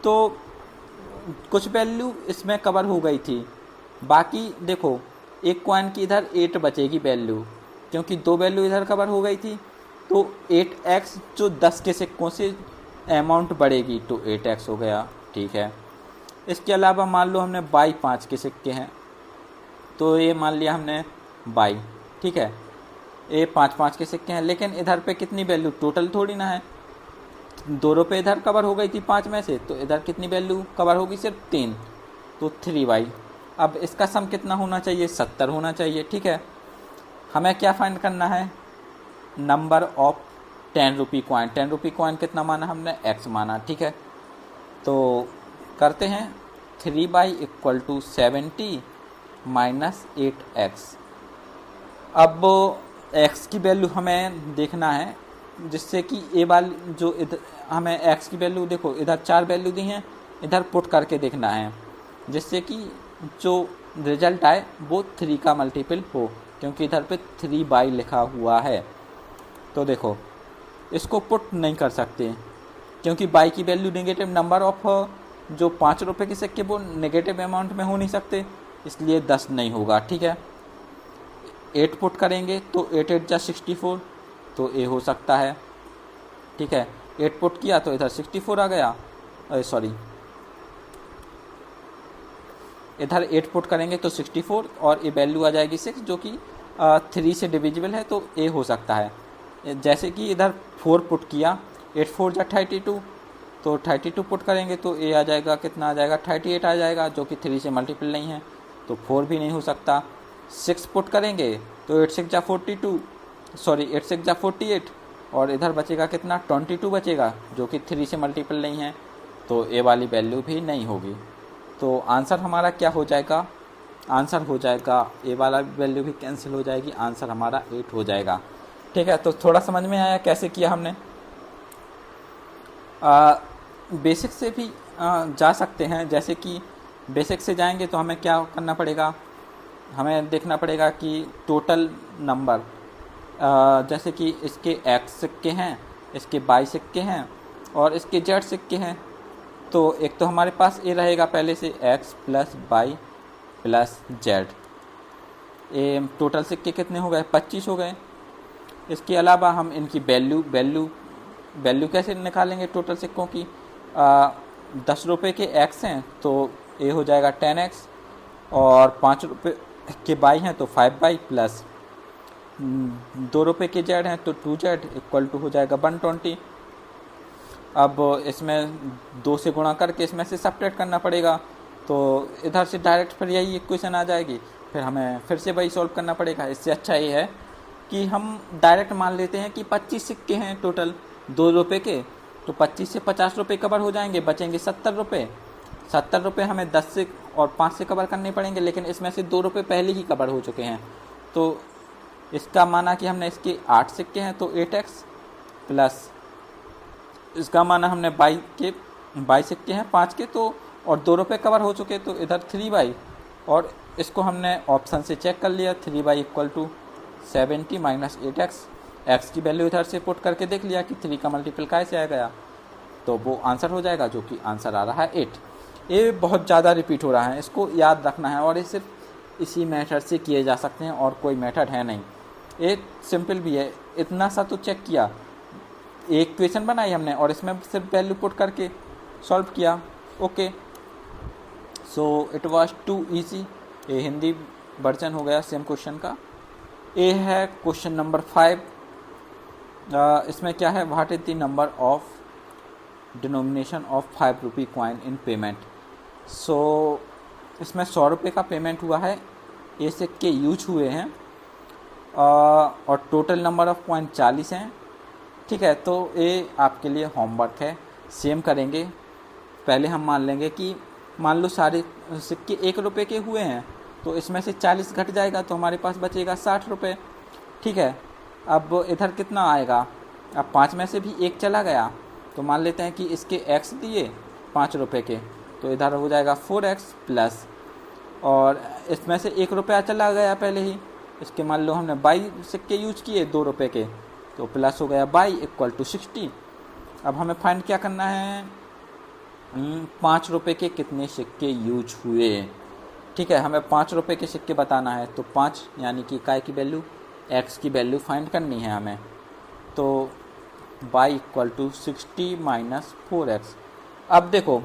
तो कुछ वैल्यू इसमें कवर हो गई थी। बाकी देखो एक कॉइन की इधर 8 बचेगी वैल्यू, क्योंकि 2 वैल्यू इधर कवर हो गई थी, तो 8x जो 10 के सिक्कों से अमाउंट बढ़ेगी तो 8x हो गया, ठीक है। इसके अलावा मान लो हमने बाई 5 के सिक्के हैं, तो ये मान लिया हमने बाई, ठीक है, ये 5 के सिक्के हैं, लेकिन इधर पे कितनी वैल्यू टोटल थोड़ी ना है, 2 रुपये इधर कवर हो गई थी 5 में से, तो इधर कितनी वैल्यू कवर होगी सिर्फ 3, तो 3y। अब इसका सम कितना होना चाहिए 70 होना चाहिए, ठीक है। हमें क्या फाइंड करना है, number of 10 rupee coin. 10 rupee coin कितना माना हमने x माना, ठीक है। तो करते हैं 3y equal to 70 minus 8x। अब x की वैल्यू हमें देखना है, जिससे कि ए वाली जो इधर हमें x की वैल्यू देखो इधर 4 वैल्यू दी हैं, इधर पुट करके देखना है, जिससे कि जो रिजल्ट आए वो 3 का मल्टीपल हो, क्योंकि इधर पे 3 लिखा हुआ है। तो देखो इसको पुट नहीं कर सकते क्योंकि बाई की वैल्यू नेगेटिव, नंबर ऑफ जो 5 रुपये के सिक्के वो नेगेटिव अमाउंट में हो नहीं सकते, इसलिए 10 नहीं होगा, ठीक है। 8 पुट करेंगे तो 8 8 जा 64, तो ए हो सकता है, ठीक है। 8 पुट किया तो इधर 64 आ गया, सॉरी इधर 8 पुट करेंगे तो 64 और ये वैल्यू आ जाएगी 6, जो कि 3 से डिविजिबल है, तो ए हो सकता है। जैसे कि इधर 4 पुट किया, 8 4 जा 32, तो 32 पुट करेंगे तो ए आ जाएगा, कितना आ जाएगा 38 आ जाएगा, जो कि 3 से मल्टीपल नहीं है, तो 4 भी नहीं हो सकता। 6 पुट करेंगे तो 8 6 जा 42, सॉरी 8 6 जा 48, और इधर बचेगा कितना 22 बचेगा, जो कि 3 से मल्टीपल नहीं है, तो ए वाली वैल्यू भी नहीं होगी। तो आंसर हमारा क्या हो जाएगा, आंसर हो जाएगा ए वाला वैल्यू भी कैंसिल हो जाएगी, आंसर हमारा 8 हो जाएगा। ठीक है, तो थोड़ा समझ में आया कैसे किया हमने। बेसिक से भी जा सकते हैं, जैसे कि बेसिक से जाएंगे तो हमें क्या करना पड़ेगा, हमें देखना पड़ेगा कि टोटल नंबर, जैसे कि इसके x सिक्के हैं, इसके y सिक्के हैं और इसके z सिक्के हैं, तो एक तो हमारे पास ये रहेगा पहले से x plus y plus z। ये टोटल सिक्के कितने हो गए, 25 हो गए। इसके अलावा हम इनकी वैल्यू कैसे निकालेंगे टोटल सिक्कों की, 10 रुपये के x हैं तो ये हो जाएगा 10x, और 5 रुपये के y हैं तो 5y प्लस 2 रुपये के z हैं तो 2z इक्वल टू हो जाएगा 120। अब इसमें 2 से गुणा करके इसमें से सब्ट्रैक्ट करना पड़ेगा, तो इधर से डायरेक्ट फिर यही इक्वेशन आ जाएगी, फिर हमें फिर से वही सॉल्व करना पड़ेगा। इससे अच्छा ये है कि हम डायरेक्ट मान लेते हैं कि 25 सिक्के हैं टोटल 2 रुपये के, तो 25 से 50 रुपये कवर हो जाएंगे, बचेंगे 70 रुपये। 70 रुपये हमें 10 से और 5 से कवर करने पड़ेंगे, लेकिन इसमें से 2 रुपये पहले ही कवर हो चुके हैं, तो इसका माना कि हमने इसके 8 सिक्के हैं तो 8x प्लस इसका माना हमने बाई सिक्के हैं 5 के, तो और 2 रुपये कवर हो चुके, तो इधर 3y, और इसको हमने ऑप्शन से चेक कर लिया, 3y equal to 70 minus 8x, x की वैल्यू इधर से पुट करके देख लिया कि 3 का मल्टीपल कैसे आ गया, तो वो आंसर हो जाएगा, जो कि आंसर आ रहा है 8। ये बहुत ज़्यादा रिपीट हो रहा है, इसको याद रखना है, और ये सिर्फ इसी मेथड से किए जा सकते हैं और कोई मेथड है नहीं। ये सिंपल भी है, इतना सा तो चेक किया, एक क्वेश्चन बनाई हमने और इसमें सिर्फ वैल्यू पुट करके सॉल्व किया। Okay, so it was too easy. ये हिंदी वर्जन हो गया सेम क्वेश्चन का। ये है क्वेश्चन नंबर 5। इसमें क्या है, what is the number of denomination of 5 rupee coin in payment. So इसमें 100 रुपये का पेमेंट हुआ है, ये सिक्के यूज हुए हैं, और टोटल नंबर ऑफ कॉइन 40 हैं। ठीक है, तो ये आपके लिए होमवर्क है, सेम करेंगे। पहले हम मान लेंगे कि मान लो सारे सिक्के 1 रुपये के हुए हैं, तो इसमें से 40 घट जाएगा तो हमारे पास बचेगा 60 रुपये। ठीक है, अब इधर कितना आएगा, अब 5 में से भी 1 चला गया, तो मान लेते हैं कि इसके x दिए 5 रुपये के, तो इधर हो जाएगा 4x प्लस, और इसमें से 1 रुपया चला गया पहले ही, इसके मान लो हमने 22 सिक्के यूज किए 2 रुपये के, तो प्लस हो गया 22 इक्वल टू 60। अब हमें फाइंड क्या करना है, 5 रुपये के कितने सिक्के यूज हुए। ठीक है, हमें 5 रुपये के सिक्के बताना है, तो 5 यानी कि काय की वैल्यू, x की वैल्यू फाइंड करनी है हमें, तो y equal to 60 minus 4x। अब देखो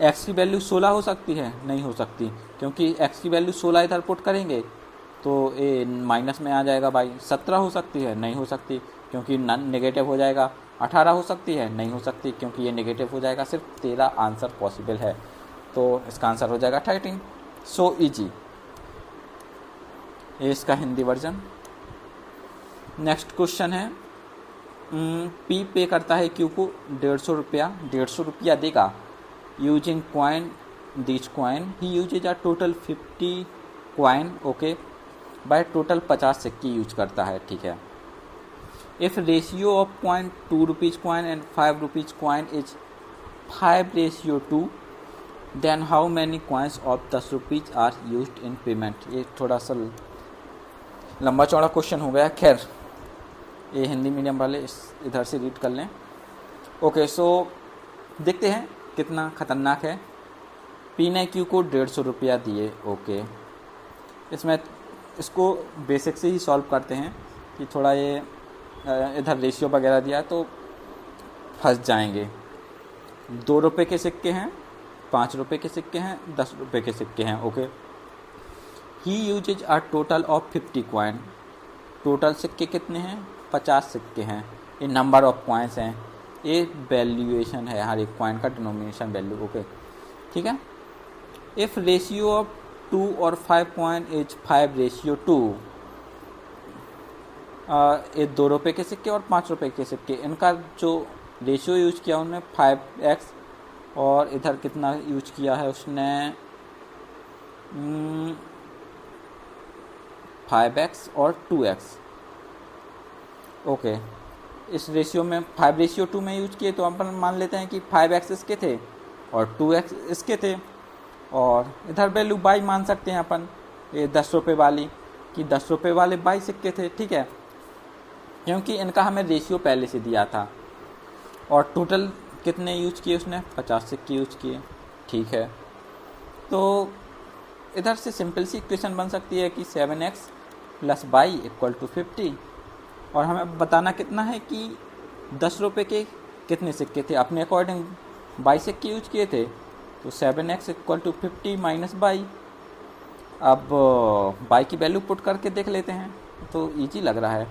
x की वैल्यू 16 हो सकती है, नहीं हो सकती, क्योंकि x की वैल्यू 16 इधर पुट करेंगे तो ये माइनस में आ जाएगा y। 17 हो सकती है, नहीं हो सकती, क्योंकि नेगेटिव हो जाएगा। 18 हो सकती है, नहीं हो सकती, क्योंकि ये नेगेटिव हो जाएगा। सिर्फ 13 आंसर पॉसिबल है, तो इसका आंसर हो जाएगा 13। सो इजी, ये इसका हिंदी वर्जन। नेक्स्ट क्वेश्चन है, P पे करता है Q को 150 रुपया देगा, using coin this coin he uses a total 50 coin, okay, by total 50 सिक्के यूज करता है। ठीक है, if ratio of coin 2 rupees coin and 5 rupees coin is 5:2, then how many coins of 10 rupees are used in payment. ये थोड़ा सा लंबा चौड़ा क्वेश्चन हो गया, खैर ये हिंदी मीडियम वाले इधर से रीड कर लें। ओके, सो देखते हैं कितना ख़तरनाक है। P ने Q को 150 रुपया दिए, ओके, इसमें इसको बेसिक से ही सॉल्व करते हैं कि थोड़ा ये इधर रेशियो वगैरह दिया तो फंस जाएंगे। 2 रुपये के सिक्के हैं, 5 रुपये के सिक्के हैं, 10 रुपये के सिक्के हैं, okay. He uses a total of 50 coin, total सिक्के कितने हैं, 50 सिक्के हैं। ये नंबर ऑफ कॉइन्स हैं, ये वैल्यूएशन है हर एक कॉइन का, डिनोमिनेशन वैल्यू। ओके ठीक है। इफ़ रेशियो ऑफ 2 और 5 कॉइन इज 5:2, ये 2 रुपये के सिक्के और 5 रुपये के सिक्के, इनका जो रेशियो यूज किया उन्होंने 5x, और इधर कितना यूज किया है उसने 5x और 2x। ओके, इस रेशियो में 5:2 में यूज किए, तो अपन मान लेते हैं कि 5x इसके थे और 2x इसके थे, और इधर वैल्यू बाई मान सकते हैं अपन, ये 10 रुपये वाली, कि 10 रुपये वाले 22 सिक्के थे। ठीक है, क्योंकि इनका हमें रेशियो पहले से दिया था। और टोटल कितने यूज किए उसने, 50 सिक्के यूज किए। ठीक है, तो इधर से सिंपल सी इक्वेशन बन सकती है कि 7x + y = 50, और हमें बताना कितना है कि 10 रुपये के कितने सिक्के थे। अपने अकॉर्डिंग 22 सिक्के यूज किए थे, तो 7x = 50 - y। अब y की वैल्यू पुट करके देख लेते हैं, तो इजी लग रहा है।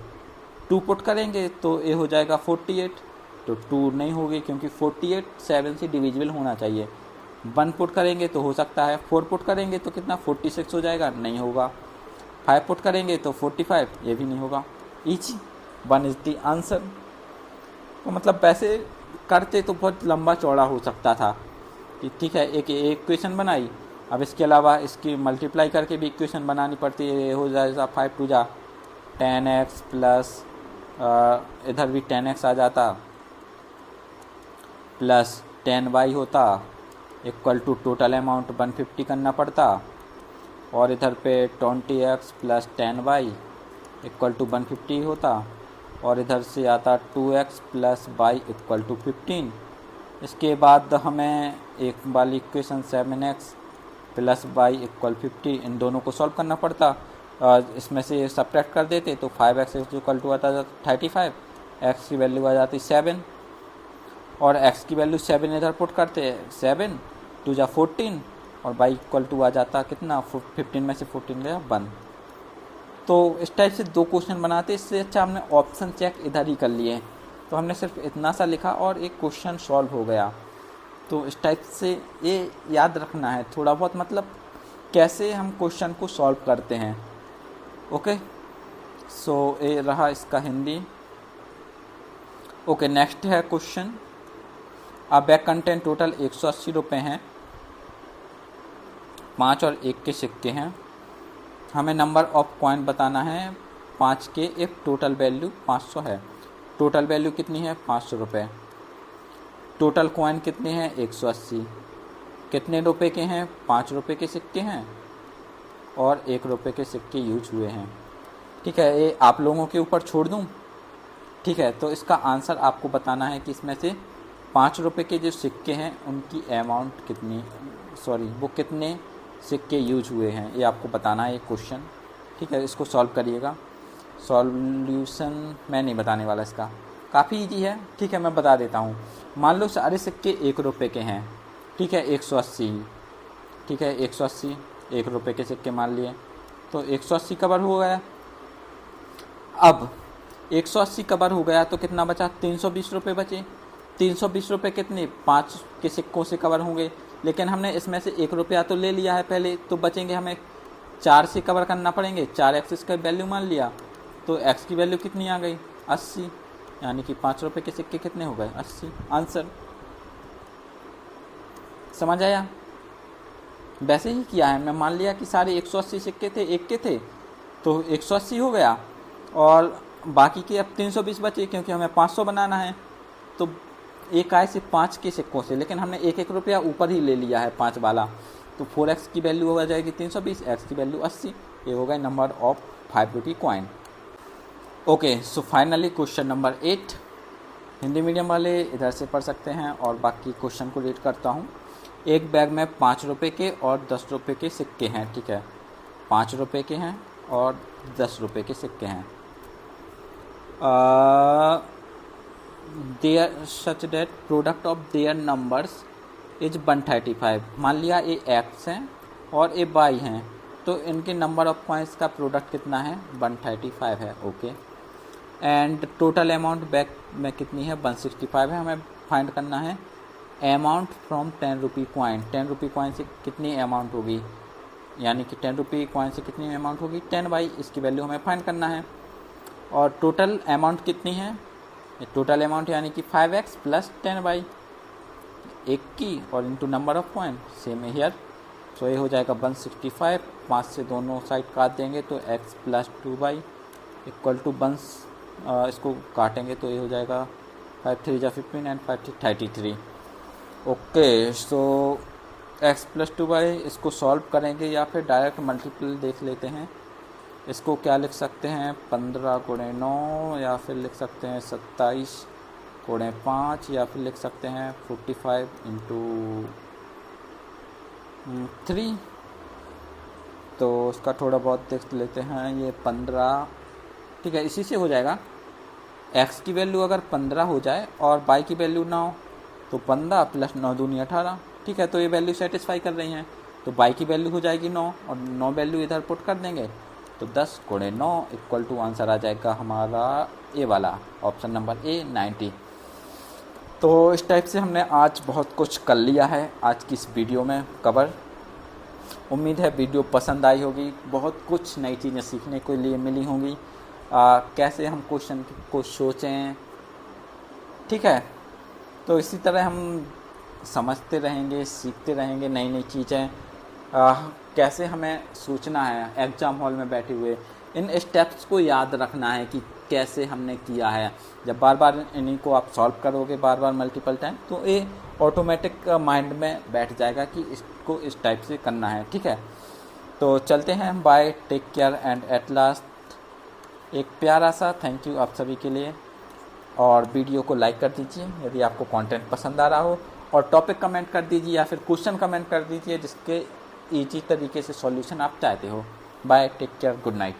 2 पुट करेंगे तो ये हो जाएगा 48, तो 2 नहीं होगी क्योंकि 48 7 से डिविजिबल होना चाहिए। 1 पुट करेंगे तो हो सकता है, 4 पुट करेंगे तो कितना 46 हो जाएगा, नहीं होगा। 5 पुट करेंगे तो 45, ये भी नहीं होगा। Each 1 is the answer. तो मतलब वैसे करते तो बहुत लंबा चौड़ा हो सकता था कि ठीक है, एक इक्वेशन बनाई, अब इसके अलावा इसकी मल्टीप्लाई करके भी इक्वेशन बनानी पड़ती है। ये हो जाएगा 5 × 2 = 10x प्लस इधर भी 10x आ जाता, प्लस 10y होता, इक्वल टू टोटल अमाउंट 150 करना पड़ता, और इधर पे 20x + 10y = 150 होता, और इधर से आता 2x + y = 15। इसके बाद हमें एक वाली इक्वेशन 7x + y = 50, इन दोनों को सॉल्व करना पड़ता। इसमें से सब्ट्रैक्ट कर देते तो 5x = आता 35, x की वैल्यू आ जाती 7, और x की वैल्यू 7 इधर पुट करते हैं, 7 × 2 = 14, और y = आ जाता कितना, 15 में से 14 गया 1। तो इस टाइप से 2 क्वेश्चन बनाते, इससे अच्छा हमने ऑप्शन चेक इधर ही कर लिए। तो हमने सिर्फ इतना सा लिखा और एक क्वेश्चन सॉल्व हो गया। तो इस टाइप से ये याद रखना है थोड़ा बहुत, मतलब कैसे हम क्वेश्चन को सॉल्व करते हैं। ओके, सो ये रहा इसका हिंदी। ओके, नेक्स्ट है क्वेश्चन। अब बैग कंटेंट टोटल 180 रुपये हैं, 5 और 1 के सिक्के हैं। हमें नंबर ऑफ कॉइन बताना है 5 के, इफ़ टोटल वैल्यू 500 है। टोटल वैल्यू कितनी है, 500 रुपये। टोटल कॉइन कितने हैं, 180। कितने रुपए के हैं, 5 रुपये के सिक्के हैं, और 1 रुपये के सिक्के यूज हुए हैं। ठीक है, ये आप लोगों के ऊपर छोड़ दूं। ठीक है, तो इसका आंसर आपको बताना है कि इसमें से 5 रुपये के जो सिक्के हैं उनकी अमाउंट कितनी, वो कितने सिक्के यूज हुए हैं, ये आपको बताना है, ये क्वेश्चन। ठीक है, इसको सॉल्व करिएगा। सॉल्यूशन मैं नहीं बताने वाला इसका, काफ़ी इजी है। ठीक है, मैं बता देता हूँ। मान लो सारे सिक्के 1 रुपये के हैं। ठीक है, 180। ठीक है, 180 1 रुपये के सिक्के मान लिए, तो 180 कवर हो गया। अब 180 कवर हो गया तो कितना बचा, 320 रुपये बचे। 320 रुपये कितने, 5 के सिक्कों से कवर होंगे, लेकिन हमने इसमें से 1 रुपया तो ले लिया है पहले, तो बचेंगे हमें 4 से कवर करना पड़ेंगे। 4x इसका वैल्यू मान लिया, तो x की वैल्यू कितनी आ गई, 80, यानी कि 5 रुपये के सिक्के कितने हो गए, 80। आंसर समझ आया। वैसे ही किया है, मैं मान लिया कि सारे 180 सिक्के थे, 1 के थे, तो 180 हो गया, और बाकी के अब 320 बचे, क्योंकि हमें 500 बनाना है। तो एक आए से 5 के सिक्कों से, लेकिन हमने 1-1 रुपया ऊपर ही ले लिया है 5 वाला, तो 4x की वैल्यू हो जाएगी 320, x की वैल्यू 80। ये हो गया नंबर ऑफ 5 रुपये coin. Okay, so finally question number 8 Hindi medium वाले इधर से पढ़ सकते हैं, और बाकी क्वेश्चन को रीड करता हूँ। एक बैग में 5 रुपये के और 10 रुपये के सिक्के हैं। ठीक है, 5 रुपये के हैं और 10 रुपये के सिक्के हैं। There such that product of their numbers is 135। मान लिया ये x हैं और ये y हैं, तो इनके नंबर ऑफ पॉइंट्स का प्रोडक्ट कितना है, 135 है। Okay, and total amount back में कितनी है, 165 है। हमें फाइंड करना है amount from 10 rupee coin. 10 rupee coin से कितनी अमाउंट होगी, यानी कि 10 रुपी कॉइन से कितनी अमाउंट होगी, 10 बाई, इसकी वैल्यू हमें फाइंड करना है। और टोटल अमाउंट कितनी है, टोटल अमाउंट यानी कि 5x प्लस 10 बाई 1 की और into number of point, same है हियर। सो ये हो जाएगा 165, 5 से दोनों साइड काट देंगे तो x plus 2 by equal to 1, इसको काटेंगे तो ये हो जाएगा 5 3 जा 15 and 5 3 33। Okay, so x plus 2 by, इसको सॉल्व करेंगे या फिर डायरेक्ट मल्टीपल देख लेते हैं। इसको क्या लिख सकते हैं, 15 गुणे 9, या फिर लिख सकते हैं 27 गुणे 5, या फिर लिख सकते हैं 45 इंटू 3। तो उसका थोड़ा बहुत देख लेते हैं, ये 15, ठीक है, इसी से हो जाएगा। x की वैल्यू अगर 15 हो जाए और y की वैल्यू 9, तो 15 प्लस 9 दूनी 18, ठीक है। तो ये वैल्यू सेटिस्फाई कर रही हैं, तो y की वैल्यू हो जाएगी 9 और 9 वैल्यू इधर पुट कर देंगे तो 10 गुणे 9 इक्वल टू आंसर आ जाएगा हमारा ए वाला, ऑप्शन नंबर ए 90। तो इस टाइप से हमने आज बहुत कुछ कर लिया है आज की इस वीडियो में कवर। उम्मीद है वीडियो पसंद आई होगी, बहुत कुछ नई चीज़ें सीखने के लिए मिली होंगी, कैसे हम क्वेश्चन को सोचें, ठीक है। तो इसी तरह हम समझते रहेंगे, सीखते रहेंगे नई नई चीज़ें, कैसे हमें सोचना है एग्ज़ाम हॉल में बैठे हुए। इन स्टेप्स को याद रखना है कि कैसे हमने किया है। जब बार बार इन्हीं को आप सॉल्व करोगे बार बार मल्टीपल टाइम, तो ये ऑटोमेटिक माइंड में बैठ जाएगा कि इसको इस टाइप से करना है, ठीक है। तो चलते हैं, bye, take care and at last एक प्यारा सा थैंक यू आप सभी के लिए। और वीडियो को लाइक कर दीजिए यदि आपको कंटेंट पसंद आ रहा हो, और टॉपिक कमेंट कर दीजिए या फिर क्वेश्चन कमेंट कर दीजिए जिसके ईजी तरीके से सॉल्यूशन आप चाहते हो। Bye, take care, good night.